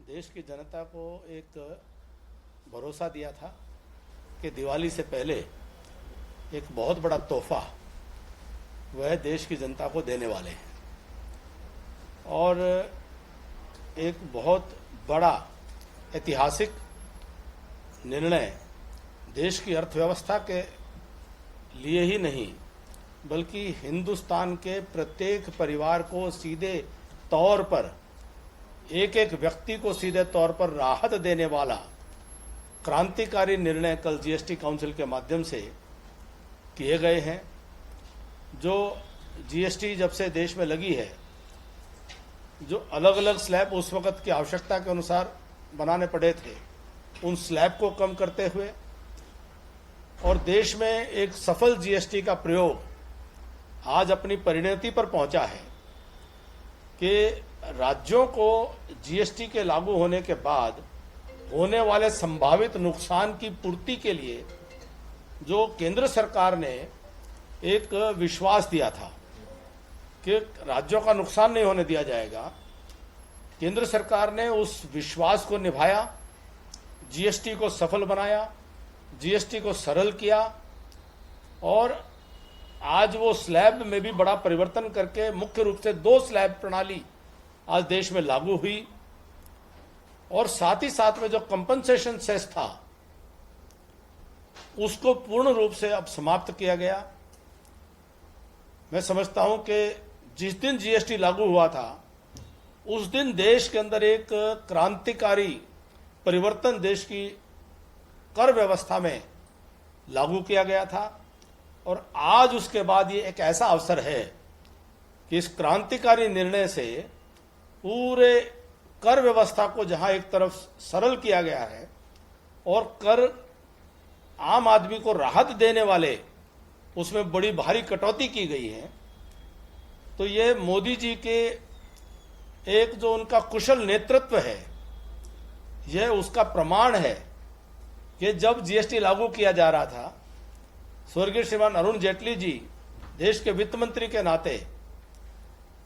देश की जनता को एक भरोसा दिया था कि दिवाली से पहले एक बहुत बड़ा तोहफा वह देश की जनता को देने वाले हैं और एक बहुत बड़ा ऐतिहासिक निर्णय देश की अर्थव्यवस्था के लिए ही नहीं बल्कि हिंदुस्तान के प्रत्येक परिवार को सीधे तौर पर एक एक व्यक्ति को सीधे तौर पर राहत देने वाला क्रांतिकारी निर्णय कल जीएसटी काउंसिल के माध्यम से किए गए हैं। जो जीएसटी जब से देश में लगी है, जो अलग अलग स्लैब उस वक्त की आवश्यकता के अनुसार बनाने पड़े थे, उन स्लैब को कम करते हुए और देश में एक सफल जीएसटी का प्रयोग आज अपनी परिणति पर पहुंचा है कि राज्यों को जीएसटी के लागू होने के बाद होने वाले संभावित नुकसान की पूर्ति के लिए जो केंद्र सरकार ने एक विश्वास दिया था कि राज्यों का नुकसान नहीं होने दिया जाएगा, केंद्र सरकार ने उस विश्वास को निभाया, जीएसटी को सफल बनाया, जीएसटी को सरल किया और आज वो स्लैब में भी बड़ा परिवर्तन करके मुख्य रूप से 2 स्लैब प्रणाली आज देश में लागू हुई और साथ ही साथ में जो कंपनसेशन सेस था उसको पूर्ण रूप से अब समाप्त किया गया। मैं समझता हूं कि जिस दिन जीएसटी लागू हुआ था उस दिन देश के अंदर एक क्रांतिकारी परिवर्तन देश की कर व्यवस्था में लागू किया गया था और आज उसके बाद ये एक ऐसा अवसर है कि इस क्रांतिकारी निर्णय से पूरे कर व्यवस्था को जहां एक तरफ सरल किया गया है और कर आम आदमी को राहत देने वाले उसमें बड़ी भारी कटौती की गई है, तो ये मोदी जी के एक जो उनका कुशल नेतृत्व है यह उसका प्रमाण है कि जब जीएसटी लागू किया जा रहा था, स्वर्गीय श्रीमान अरुण जेटली जी देश के वित्त मंत्री के नाते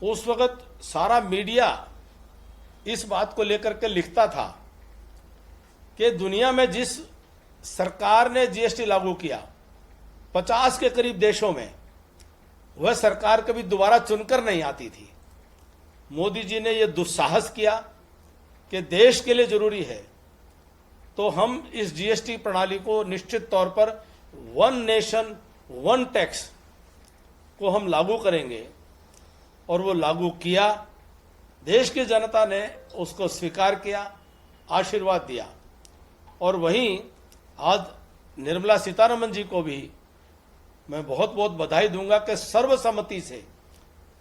उस वक्त सारा मीडिया इस बात को लेकर के लिखता था कि दुनिया में जिस सरकार ने जीएसटी लागू किया 50 के करीब देशों में वह सरकार कभी दोबारा चुनकर नहीं आती थी। मोदी जी ने यह दुस्साहस किया कि देश के लिए जरूरी है तो हम इस जीएसटी प्रणाली को निश्चित तौर पर 1 नेशन 1 टैक्स को हम लागू करेंगे और वो लागू किया। देश की जनता ने उसको स्वीकार किया, आशीर्वाद दिया और वहीं आज निर्मला सीतारमण जी को भी मैं बहुत बहुत बधाई दूंगा कि सर्वसम्मति से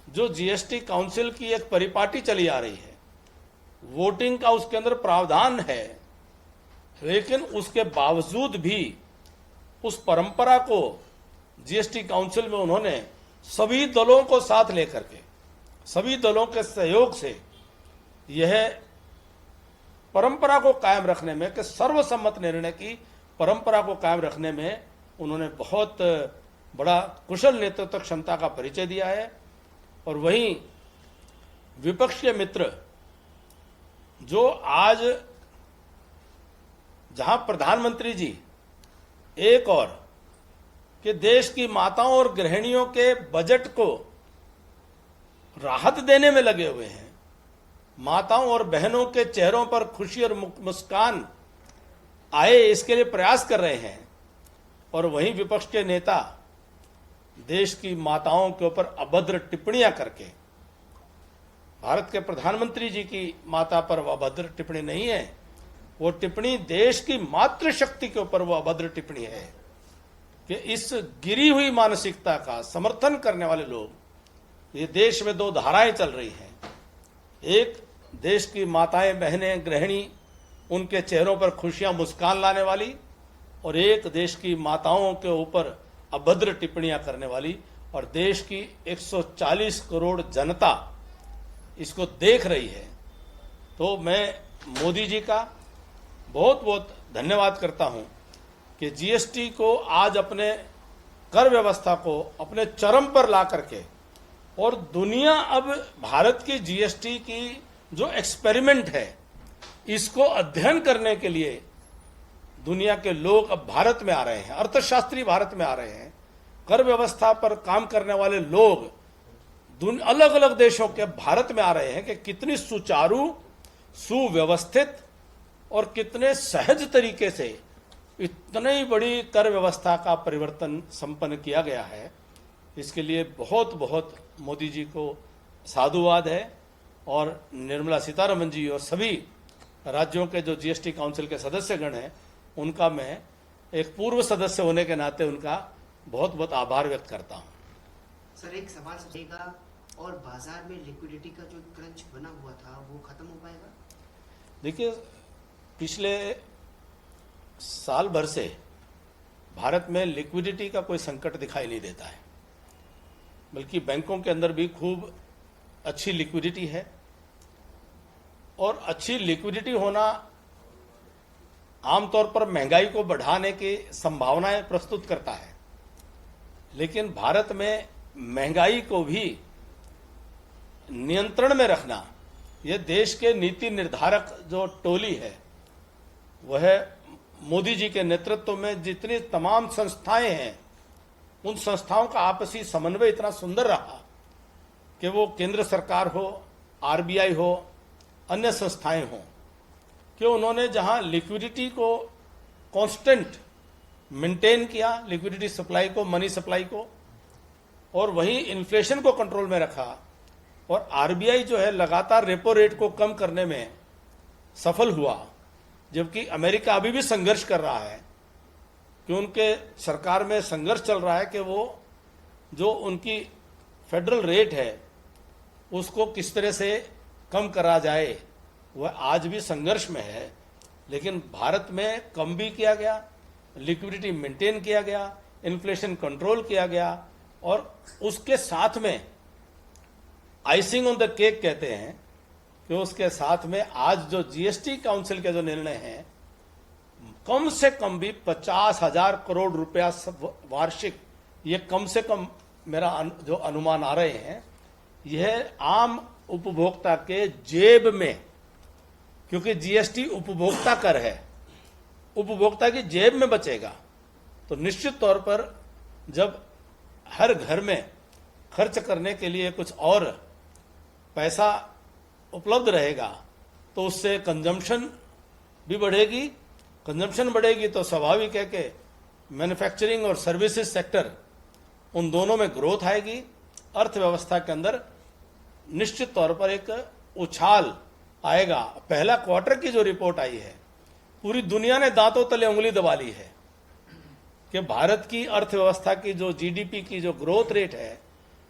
जो जीएसटी काउंसिल की एक परिपाटी चली आ रही है, वोटिंग का उसके अंदर प्रावधान है, लेकिन उसके बावजूद भी उस परंपरा को जीएसटी काउंसिल में उन्होंने सभी दलों को साथ लेकर के, सभी दलों के सहयोग से यह परंपरा को कायम रखने में कि सर्वसम्मत निर्णय की परंपरा को कायम रखने में उन्होंने बहुत बड़ा कुशल नेतृत्व क्षमता का परिचय दिया है। और वहीं विपक्ष के मित्र जो आज जहां प्रधानमंत्री जी एक और कि देश की माताओं और गृहिणियों के बजट को राहत देने में लगे हुए हैं, माताओं और बहनों के चेहरों पर खुशी और मुस्कान आए इसके लिए प्रयास कर रहे हैं, और वहीं विपक्ष के नेता देश की माताओं के ऊपर अभद्र टिप्पणियां करके, भारत के प्रधानमंत्री जी की माता पर वह अभद्र टिप्पणी नहीं है, वो टिप्पणी देश की मातृशक्ति के ऊपर वो अभद्र टिप्पणी है कि इस गिरी हुई मानसिकता का समर्थन करने वाले लोग, ये देश में 2 धाराएं चल रही हैं। एक देश की माताएं बहनें गृहिणी उनके चेहरों पर खुशियां मुस्कान लाने वाली, और एक देश की माताओं के ऊपर अभद्र टिप्पणियां करने वाली। और देश की 140 करोड़ जनता इसको देख रही है। तो मैं मोदी जी का बहुत बहुत धन्यवाद करता हूं कि जीएसटी को आज अपने कर व्यवस्था को अपने चरम पर ला करके, और दुनिया अब भारत की जीएसटी की जो एक्सपेरिमेंट है इसको अध्ययन करने के लिए दुनिया के लोग अब भारत में आ रहे हैं, अर्थशास्त्री भारत में आ रहे हैं, कर व्यवस्था पर काम करने वाले लोग अलग अलग देशों के भारत में आ रहे हैं कि कितनी सुचारू, सुव्यवस्थित और कितने सहज तरीके से इतनी बड़ी कर व्यवस्था का परिवर्तन संपन्न किया गया है। इसके लिए बहुत बहुत मोदी जी को साधुवाद है और निर्मला सीतारमण जी और सभी राज्यों के जो जीएसटी काउंसिल के सदस्यगण हैं उनका मैं एक पूर्व सदस्य होने के नाते उनका बहुत बहुत आभार व्यक्त करता हूं। सर, एक सवाल रहेगा, और बाजार में लिक्विडिटी का जो क्रंच बना हुआ था वो खत्म हो पाएगा? देखिए, पिछले साल भर से भारत में लिक्विडिटी का कोई संकट दिखाई नहीं देता है, बल्कि बैंकों के अंदर भी खूब अच्छी लिक्विडिटी है। और अच्छी लिक्विडिटी होना आमतौर पर महंगाई को बढ़ाने की संभावनाएं प्रस्तुत करता है, लेकिन भारत में महंगाई को भी नियंत्रण में रखना, यह देश के नीति निर्धारक जो टोली है वह मोदी जी के नेतृत्व में जितनी तमाम संस्थाएं हैं उन संस्थाओं का आपसी समन्वय इतना सुंदर रहा कि वो केंद्र सरकार हो, आरबीआई हो, अन्य संस्थाएं हों, कि उन्होंने जहां लिक्विडिटी को कांस्टेंट मेंटेन किया, लिक्विडिटी सप्लाई को, मनी सप्लाई को, और वहीं इन्फ्लेशन को कंट्रोल में रखा। और आरबीआई जो है लगातार रेपो रेट को कम करने में सफल हुआ, जबकि अमेरिका अभी भी संघर्ष कर रहा है कि उनके सरकार में संघर्ष चल रहा है कि वो जो उनकी फेडरल रेट है उसको किस तरह से कम करा जाए, वह आज भी संघर्ष में है। लेकिन भारत में कम भी किया गया, लिक्विडिटी मेंटेन किया गया, इन्फ्लेशन कंट्रोल किया गया, और उसके साथ में आइसिंग ऑन द केक कहते हैं कि उसके साथ में आज जो जीएसटी काउंसिल के जो निर्णय हैं, कम से कम भी 50,000 करोड़ रुपया वार्षिक, ये कम से कम मेरा जो अनुमान आ रहे हैं, यह आम उपभोक्ता के जेब में, क्योंकि जीएसटी उपभोक्ता कर है, उपभोक्ता की जेब में बचेगा, तो निश्चित तौर पर जब हर घर में खर्च करने के लिए कुछ और पैसा उपलब्ध रहेगा तो उससे कंजम्पशन भी बढ़ेगी। कंजम्पशन बढ़ेगी तो स्वाभाविक है कि मैन्युफैक्चरिंग और सर्विसेज सेक्टर, उन दोनों में ग्रोथ आएगी। अर्थव्यवस्था के अंदर निश्चित तौर पर एक उछाल आएगा। पहला क्वार्टर की जो रिपोर्ट आई है, पूरी दुनिया ने दांतों तले उंगली दबा ली है कि भारत की अर्थव्यवस्था की जो जीडीपी की जो ग्रोथ रेट है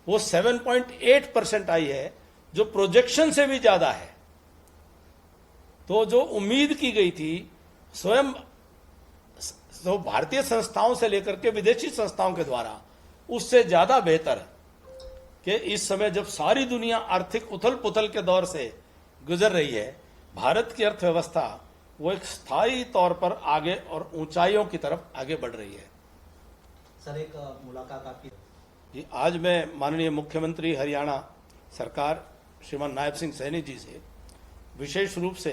वो 7.8% आई है, जो प्रोजेक्शन से भी ज्यादा है। तो जो उम्मीद की गई थी स्वयं तो भारतीय संस्थाओं से लेकर के विदेशी संस्थाओं के द्वारा, उससे ज्यादा बेहतर कि इस समय जब सारी दुनिया आर्थिक उथल पुथल के दौर से गुजर रही है, भारत की अर्थव्यवस्था वो एक स्थायी तौर पर आगे और ऊंचाइयों की तरफ आगे बढ़ रही है। सर, एक मुलाकात आपकी जी, आज मैं माननीय मुख्यमंत्री हरियाणा सरकार श्रीमान नायब सिंह सैनी जी से विशेष रूप से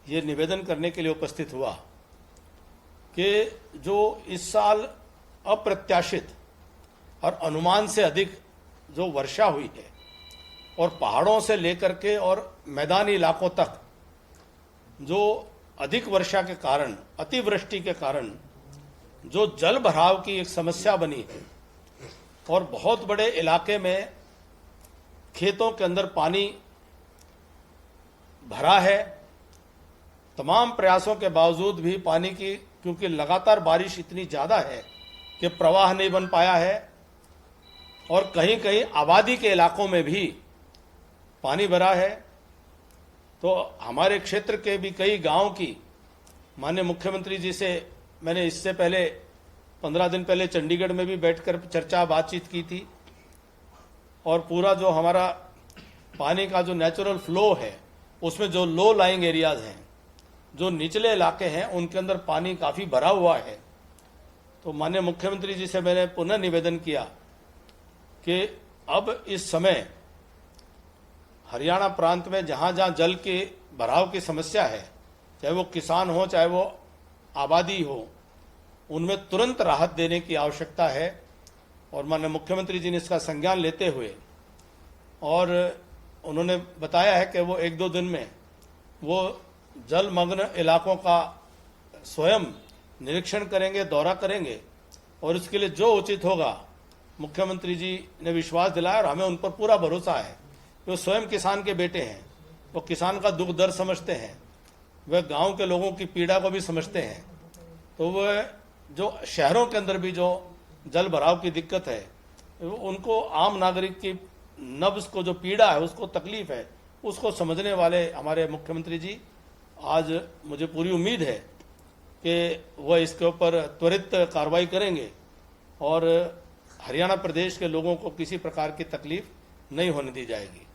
ये निवेदन करने के लिए उपस्थित हुआ कि जो इस साल अप्रत्याशित और अनुमान से अधिक जो वर्षा हुई है, और पहाड़ों से लेकर के और मैदानी इलाकों तक जो अधिक वर्षा के कारण, अतिवृष्टि के कारण जो जल भराव की एक समस्या बनी है, और बहुत बड़े इलाके में खेतों के अंदर पानी भरा है, तमाम प्रयासों के बावजूद भी पानी की, क्योंकि लगातार बारिश इतनी ज़्यादा है कि प्रवाह नहीं बन पाया है, और कहीं कहीं आबादी के इलाकों में भी पानी भरा है। तो हमारे क्षेत्र के भी कई गांव की माननीय मुख्यमंत्री जी से मैंने इससे पहले 15 दिन पहले चंडीगढ़ में भी बैठकर चर्चा बातचीत की थी, और पूरा जो हमारा पानी का जो नेचुरल फ्लो है उसमें जो लो लाइंग एरियाज हैं, जो निचले इलाके हैं, उनके अंदर पानी काफ़ी भरा हुआ है। तो माननीय मुख्यमंत्री जी से मैंने पुनः निवेदन किया कि अब इस समय हरियाणा प्रांत में जहाँ जहाँ जल की भराव की समस्या है, चाहे वो किसान हो चाहे वो आबादी हो, उनमें तुरंत राहत देने की आवश्यकता है। और माननीय मुख्यमंत्री जी ने इसका संज्ञान लेते हुए और उन्होंने बताया है कि वो 1-2 दिन में वो जलमग्न इलाकों का स्वयं निरीक्षण करेंगे, दौरा करेंगे और इसके लिए जो उचित होगा मुख्यमंत्री जी ने विश्वास दिलाया और हमें उन पर पूरा भरोसा है। वो स्वयं किसान के बेटे हैं, वो किसान का दुख दर्द समझते हैं, वह गांव के लोगों की पीड़ा को भी समझते हैं। तो वह जो शहरों के अंदर भी जो जल भराव की दिक्कत है, उनको आम नागरिक की नब्ज को जो पीड़ा है, उसको तकलीफ है, उसको समझने वाले हमारे मुख्यमंत्री जी, आज मुझे पूरी उम्मीद है कि वह इसके ऊपर त्वरित कार्रवाई करेंगे और हरियाणा प्रदेश के लोगों को किसी प्रकार की तकलीफ नहीं होने दी जाएगी।